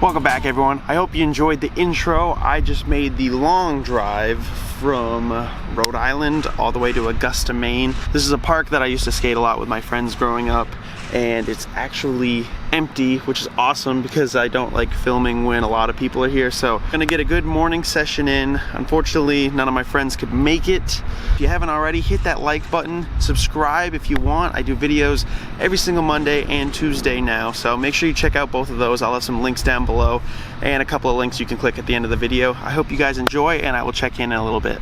Welcome back, everyone. I hope you enjoyed the intro. I just made the long drive from Rhode Island all the way to Augusta, Maine. This is a park that I used to skate a lot with my friends growing up, and it's actually empty, which is awesome because I don't like filming when a lot of people are here. So I'm gonna get a good morning session in. Unfortunately, none of my friends could make it. If you haven't already, hit that like button, subscribe if you want. I do videos every single Monday and Tuesday now, so make sure you check out both of those. I'll have some links down below and a couple of links you can click at the end of the video. I hope you guys enjoy, and I will check in a little bit.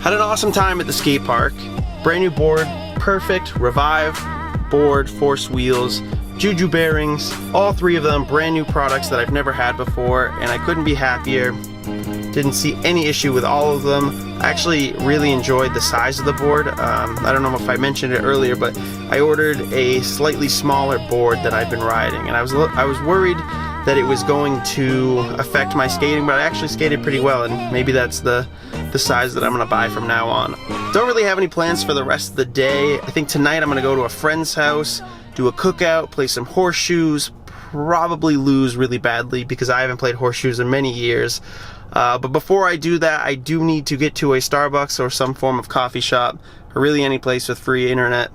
Had an awesome time at the skate park. Brand new board, perfect, Revive board, force wheels, Juju bearings, all three of them brand new products that I've never had before, and I couldn't be happier. Didn't see any issue with all of them. I actually really enjoyed the size of the board. I don't know if I mentioned it earlier, but I ordered a slightly smaller board that I've been riding, and I was worried that it was going to affect my skating, but I actually skated pretty well, and maybe that's the size that I'm gonna buy from now on. Don't really have any plans for the rest of the day. I think tonight I'm gonna go to a friend's house, do a cookout, play some horseshoes, probably lose really badly because I haven't played horseshoes in many years. But before I do that, I do need to get to a Starbucks or some form of coffee shop, or really any place with free internet.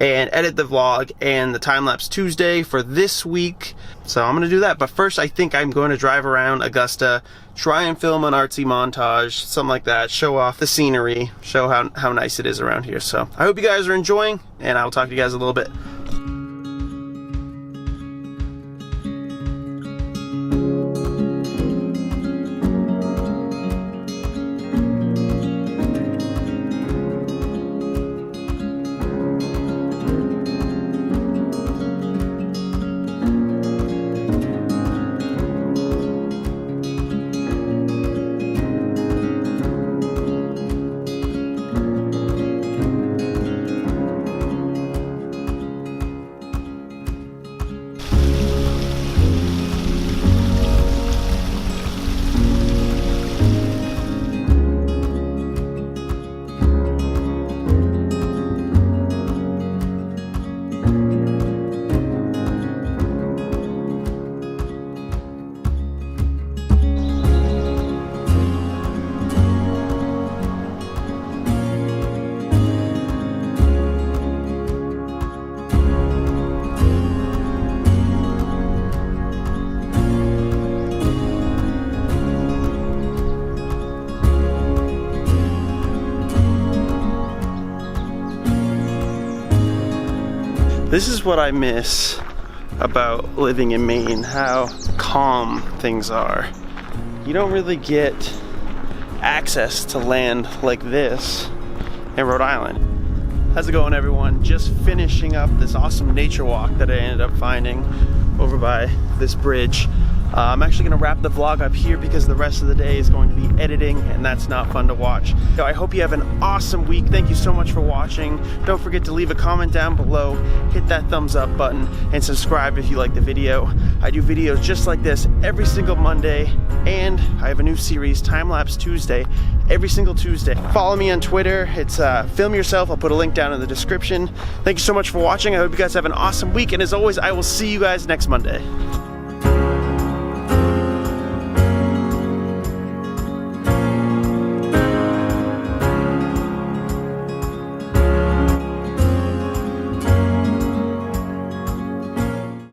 and edit the vlog and the time-lapse Tuesday for this week. So I'm gonna do that, but first I think I'm going to drive around Augusta, try and film an artsy montage, something like that, show off the scenery, show how nice it is around here. So I hope you guys are enjoying, and I'll talk to you guys a little bit. This is what I miss about living in Maine, how calm things are. You don't really get access to land like this in Rhode Island. How's it going, everyone? Just finishing up this awesome nature walk that I ended up finding over by this bridge. I'm actually gonna wrap the vlog up here because the rest of the day is going to be editing, and that's not fun to watch. So I hope you have an awesome week. Thank you so much for watching. Don't forget to leave a comment down below, hit that thumbs up button, and subscribe if you like the video. I do videos just like this every single Monday, and I have a new series, Time-Lapse Tuesday, every single Tuesday. Follow me on Twitter. It's Film Yourself. I'll put a link down in the description. Thank you so much for watching. I hope you guys have an awesome week, and as always, I will see you guys next Monday.